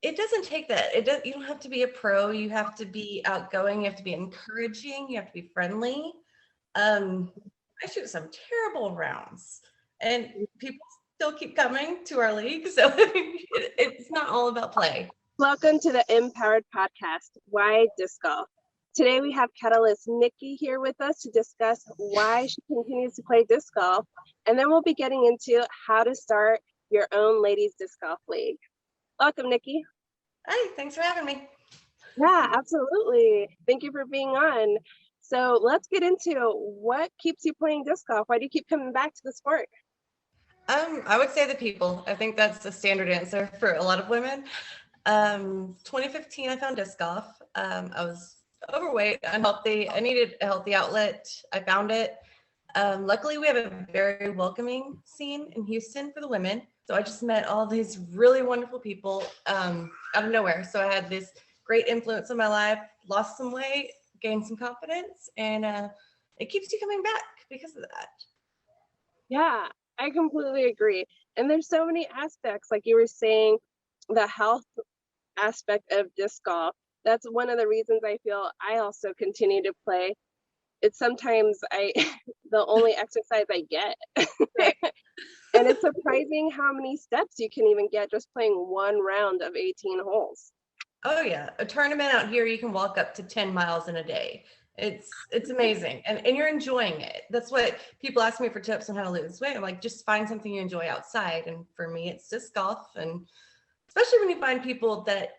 it doesn't take that. You don't have to be a pro. You have to be outgoing. You have to be encouraging. You have to be friendly. I shoot some terrible rounds, and people still keep coming to our league. So it's not all about play. Welcome to the Empowered Podcast, Wyatt Disc Golf. Today we have Catalyst Nikki here with us to discuss why she continues to play disc golf, and then we'll be getting into how to start your own ladies disc golf league. Welcome, Nikki. Hi, thanks for having me. Yeah, absolutely. Thank you for being on. So let's get into what keeps you playing disc golf. Why do you keep coming back to the sport? I would say the people. I think that's the standard answer for a lot of women. 2015, I found disc golf. I was overweight, unhealthy. I needed a healthy outlet. I found it. Luckily, we have a very welcoming scene in Houston for the women. So I just met all these really wonderful people out of nowhere. So I had this great influence in my life, lost some weight, gained some confidence, and it keeps you coming back because of that. Yeah, I completely agree. And there's so many aspects, like you were saying, the health aspect of disc golf. That's one of the reasons I feel I also continue to play. It's sometimes the only exercise I get. Right. And it's surprising how many steps you can even get just playing one round of 18 holes. Oh yeah, a tournament out here, you can walk up to 10 miles in a day. It's amazing, and you're enjoying it. That's what people ask me for tips on how to lose weight. I'm like, just find something you enjoy outside. And for me, it's disc golf, and especially when you find people that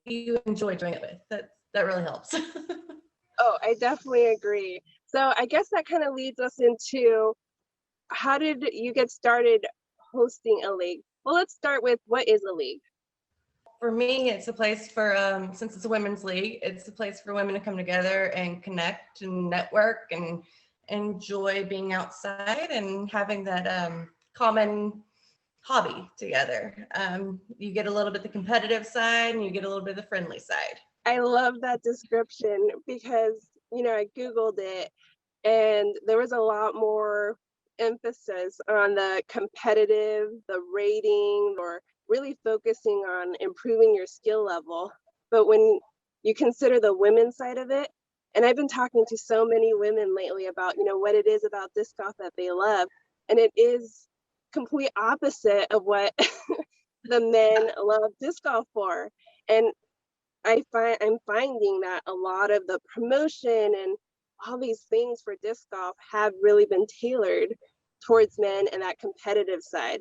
you enjoy doing it with, that really helps. Oh, I definitely agree. So I guess that kind of leads us into, how did you get started hosting a league? Well, let's start with, what is a league? For me, it's a place for, since it's a women's league, it's a place for women to come together and connect and network and enjoy being outside and having that common hobby together. You get a little bit the competitive side and you get a little bit of the friendly side. I love that description because, I Googled it and there was a lot more emphasis on the competitive, the rating, or really focusing on improving your skill level. But when you consider the women's side of it, and I've been talking to so many women lately about, what it is about disc golf that they love, and it is complete opposite of what the men love disc golf for. And I'm finding that a lot of the promotion and all these things for disc golf have really been tailored towards men and that competitive side,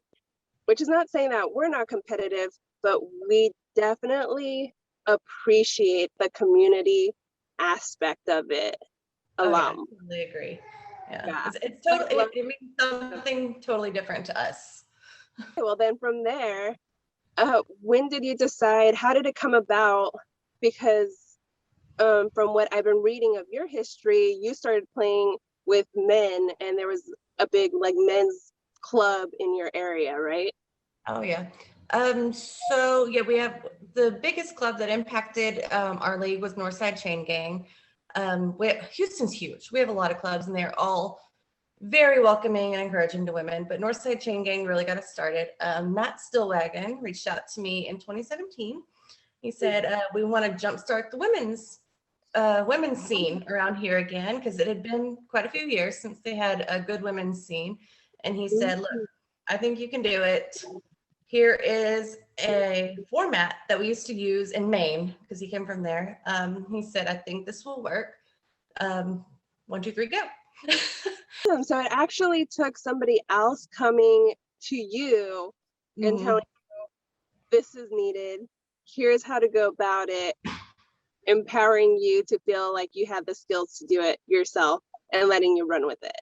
which is not saying that we're not competitive, but we definitely appreciate the community aspect of it a lot. Yeah, I totally agree. Yeah. It's totally, it means something totally different to us. Well, then from there, when did you decide? How did it come about? Because from what I've been reading of your history, you started playing with men, and there was a big men's club in your area, right? Oh yeah. So yeah, we have the biggest club that impacted our league was Northside Chain Gang. Houston's huge. We have a lot of clubs, and they're all very welcoming and encouraging to women. But Northside Chain Gang really got us started. Matt Stillwagon reached out to me in 2017. He said, we want to jumpstart the women's scene around here again, because it had been quite a few years since they had a good women's scene. And he said, look, I think you can do it. Here is a format that we used to use in Maine, because he came from there. He said, I think this will work. 1, 2, 3, go. So it actually took somebody else coming to you and telling you, this is needed, here's how to go about it, empowering you to feel like you have the skills to do it yourself and letting you run with it.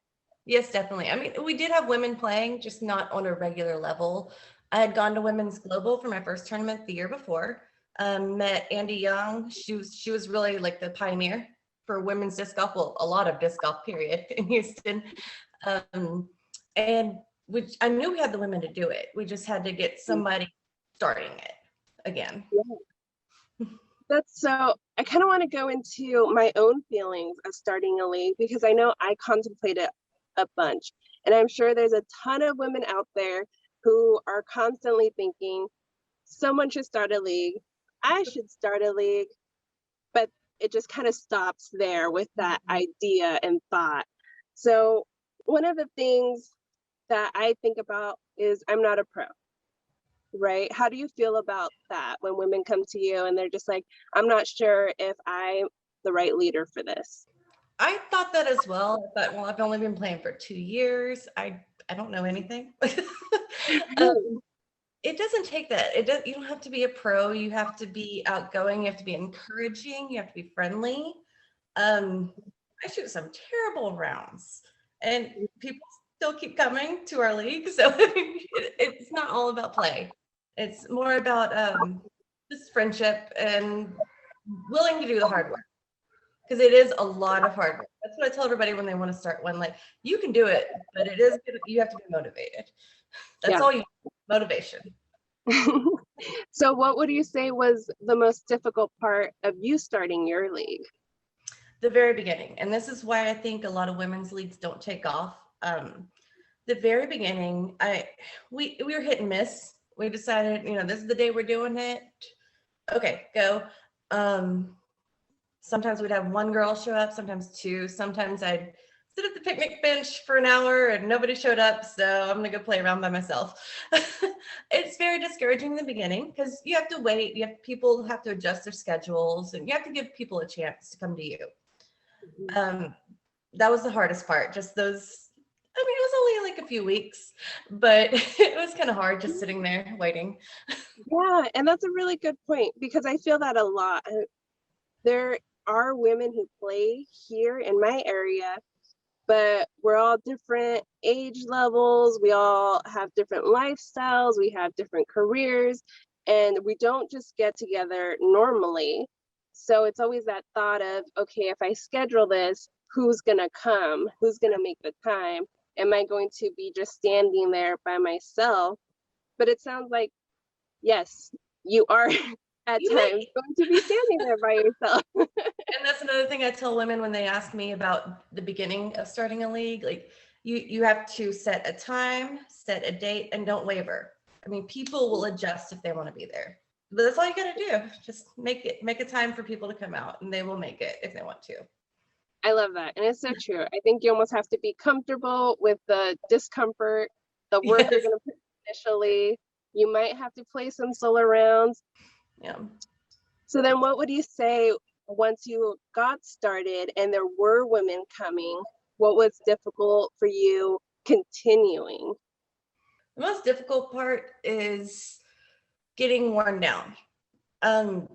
Yes, definitely. I mean, we did have women playing, just not on a regular level. I had gone to Women's Global for my first tournament the year before. Met Andy Young. She was really like the pioneer for women's disc golf, well, a lot of disc golf period in Houston. And which I knew we had the women to do it. We just had to get somebody starting it again. Yeah. That's so, I kind of want to go into my own feelings of starting a league, because I know I contemplated a bunch, and I'm sure there's a ton of women out there who are constantly thinking, someone should start a league. I should start a league, but it just kind of stops there with that idea and thought. So one of the things that I think about is I'm not a pro, right? How do you feel about that when women come to you and they're just like, I'm not sure if I'm the right leader for this? I thought that as well. I thought, well, I've only been playing for 2 years. I don't know anything. um, it doesn't take that. It does, you don't have to be a pro. You have to be outgoing. You have to be encouraging. You have to be friendly. I shoot some terrible rounds, and people still keep coming to our league. So it's not all about play. It's more about just friendship and willing to do the hard work, because it is a lot of hard work. That's what I tell everybody when they want to start one. Like, you can do it, but it is good. You have to be motivated. That's all you need, motivation. So what would you say was the most difficult part of you starting your league? The very beginning. And this is why I think a lot of women's leagues don't take off. The very beginning, we were hit and miss. We decided, this is the day we're doing it. Okay, go. Sometimes we'd have one girl show up, sometimes two. Sometimes I'd sit at the picnic bench for an hour and nobody showed up, so I'm gonna go play around by myself. It's very discouraging in the beginning because you have to wait. People have to adjust their schedules, and you have to give people a chance to come to you. That was the hardest part. Just those. I mean, it was only like a few weeks, but it was kind of hard just sitting there waiting. Yeah, and that's a really good point, because I feel that a lot. There are women who play here in my area, but we're all different age levels. We all have different lifestyles. We have different careers, and we don't just get together normally. So it's always that thought of, okay, if I schedule this, who's gonna come? Who's gonna make the time? Am I going to be just standing there by myself? But it sounds like, yes, you are at times going to be standing there by yourself. And that's another thing I tell women when they ask me about the beginning of starting a league. Like, you have to set a time, set a date, and don't waver. I mean, people will adjust if they want to be there. But that's all you got to do. Just make a time for people to come out, and they will make it if they want to. I love that. And it's so true. I think you almost have to be comfortable with the discomfort, the work you're going to put initially. You might have to play some solo rounds. Yeah. So then what would you say once you got started and there were women coming, what was difficult for you continuing? The most difficult part is getting worn down.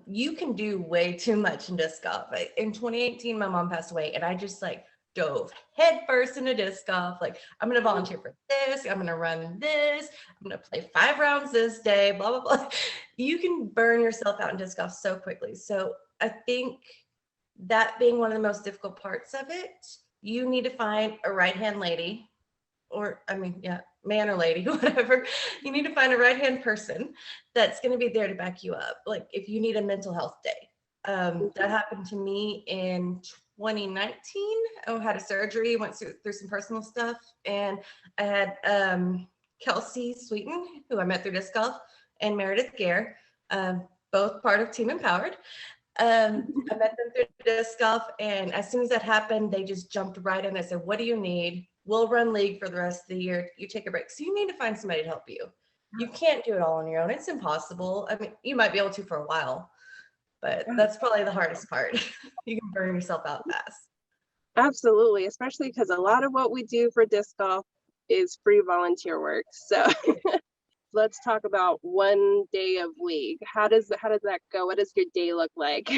You can do way too much in disc golf. In 2018, my mom passed away, and I just dove head first into disc golf. Like, I'm going to volunteer for this. I'm going to run this. I'm going to play 5 rounds this day, blah, blah, blah. You can burn yourself out in disc golf so quickly. So I think that being one of the most difficult parts of it, you need to find a right-hand lady, or man or lady, whatever. You need to find a right-hand person that's going to be there to back you up. Like, if you need a mental health day. That happened to me in 2019. I had a surgery, went through some personal stuff, and I had Kelsey Sweeten, who I met through disc golf, and Meredith Gare, both part of Team Empowered. I met them through disc golf, and as soon as that happened, they just jumped right in. They said, "What do you need? We'll run league for the rest of the year. You take a break." So you need to find somebody to help you. You can't do it all on your own. It's impossible. I mean, you might be able to for a while, but that's probably the hardest part. You can burn yourself out fast. Absolutely, especially because a lot of what we do for disc golf is free volunteer work. So let's talk about one day of league. How does that go? What does your day look like?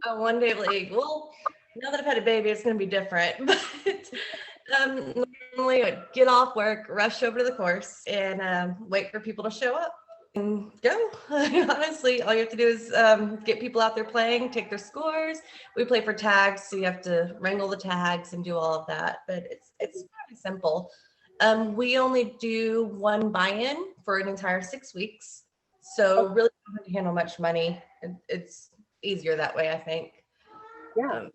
A one-day league. Well, now that I've had a baby, it's going to be different. But normally I'd get off work, rush over to the course, and wait for people to show up and go. Honestly, all you have to do is get people out there playing, take their scores. We play for tags, so you have to wrangle the tags and do all of that. But it's pretty simple. We only do one buy-in for an entire 6 weeks, so really don't have to handle much money. It's easier that way, I think. Yeah.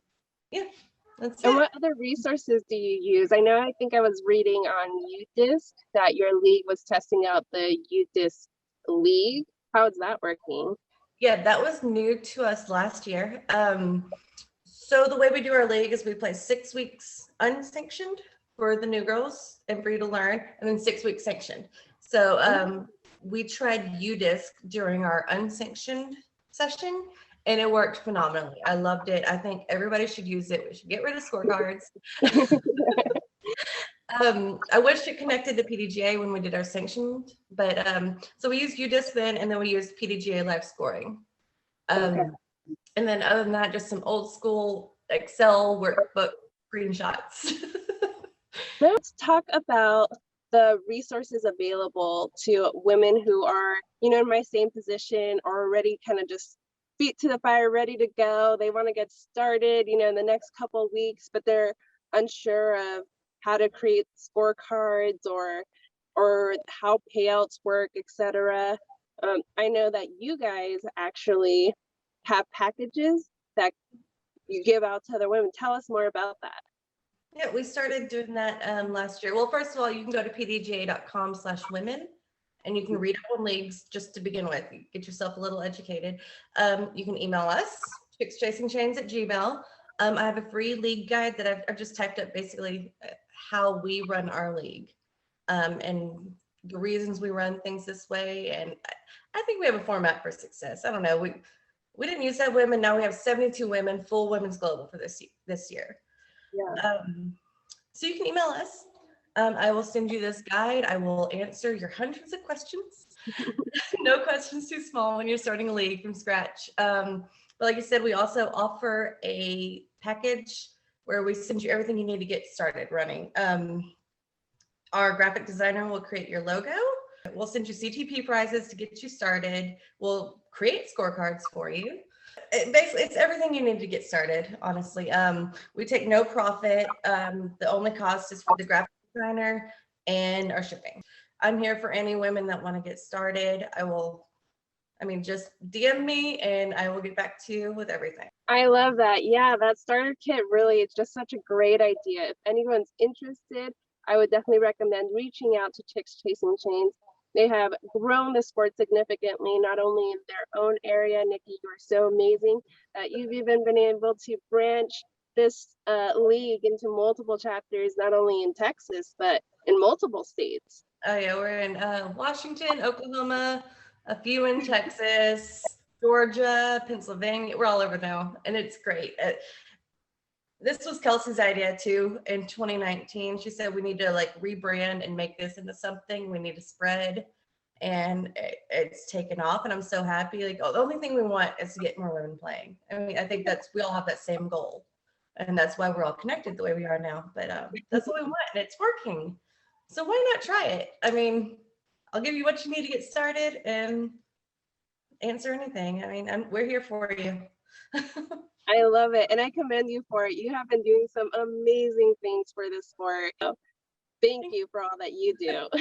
That's and it. what other resources do you use? I think I was reading on UDisc that your league was testing out the UDisc League. How is that working? Yeah, that was new to us last year. So the way we do our league is we play 6 weeks unsanctioned for the new girls and for you to learn, and then 6 weeks sanctioned. So we tried UDisc during our unsanctioned session, and it worked phenomenally. I loved it. I think everybody should use it. We should get rid of scorecards. I wish it connected to PDGA when we did our sanctioned, but so we used UDisc then, and then we used PDGA live scoring. And then other than that, just some old school Excel workbook screenshots. Let's talk about the resources available to women who are, you know, in my same position or already kind of just feet to the fire, ready to go. They want to get started, you know, in the next couple of weeks, but they're unsure of how to create scorecards or how payouts work, etc. I know that you guys actually have packages that you give out to other women. Tell us more about that. Yeah, we started doing that last year. Well, first of all, you can go to pdga.com/women and you can read up on leagues just to begin with. You get yourself a little educated. You can email us, chickschasingchains@gmail. I have a free league guide that I've just typed up basically how we run our league and the reasons we run things this way. And I think we have a format for success. I don't know. We didn't use that women. Now we have 72 women, full women's global for this year. Yeah. So you can email us. I will send you this guide. I will answer your hundreds of questions. No questions too small when you're starting a league from scratch. But like I said, we also offer a package where we send you everything you need to get started running. Our graphic designer will create your logo. We'll send you CTP prizes to get you started. We'll create scorecards for you. Basically, it's everything you need to get started, honestly. We take no profit. The only cost is for the graphic designer and our shipping. I'm here for any women that want to get started. Just DM me and I will get back to you with everything. I love that. Yeah, that starter kit really is just such a great idea. If anyone's interested, I would definitely recommend reaching out to Chicks Chasing Chains. They have grown the sport significantly, not only in their own area. Nikki, you are so amazing that you've even been able to branch this league into multiple chapters, not only in Texas, but in multiple states. Oh yeah, we're in Washington, Oklahoma, a few in Texas, Georgia, Pennsylvania. We're all over now, and it's great. This was Kelsey's idea too in 2019. She said we need to like rebrand and make this into something. We need to spread, and it's taken off. And I'm so happy. Like, the only thing we want is to get more women playing. I mean, I think we all have that same goal, and that's why we're all connected the way we are now. But that's what we want, and it's working. So why not try it? I mean, I'll give you what you need to get started and answer anything. I mean, we're here for you. I love it, and I commend you for it. You have been doing some amazing things for this sport. So thank you for all that you do. Of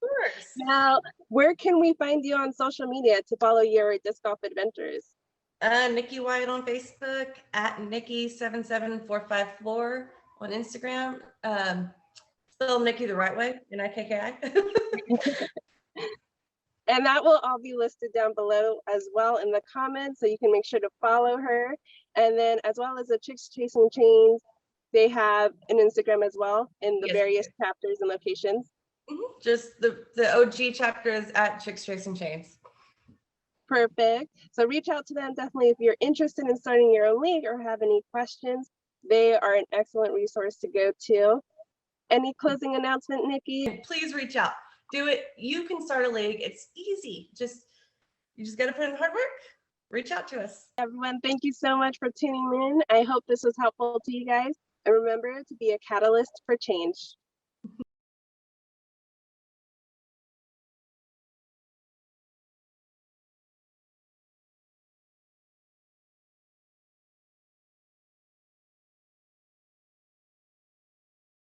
course. Now, where can we find you on social media to follow your disc golf adventures? Nikki Wyatt on Facebook, at Nikki77454 on Instagram. Spell Nikki the right way, Nikki. And that will all be listed down below as well in the comments, so you can make sure to follow her. And then as well as the Chicks Chasing Chains, they have an Instagram as well in the various chapters and locations. Just the OG chapter is at Chicks Chasing Chains. Perfect. So reach out to them definitely if you're interested in starting your own league or have any questions. They are an excellent resource to go to. Any closing announcement, Nikki? Please reach out. Do it. You can start a league. It's easy. You just got to put in hard work. Reach out to us. Everyone, thank you so much for tuning in. I hope this was helpful to you guys. And remember to be a catalyst for change.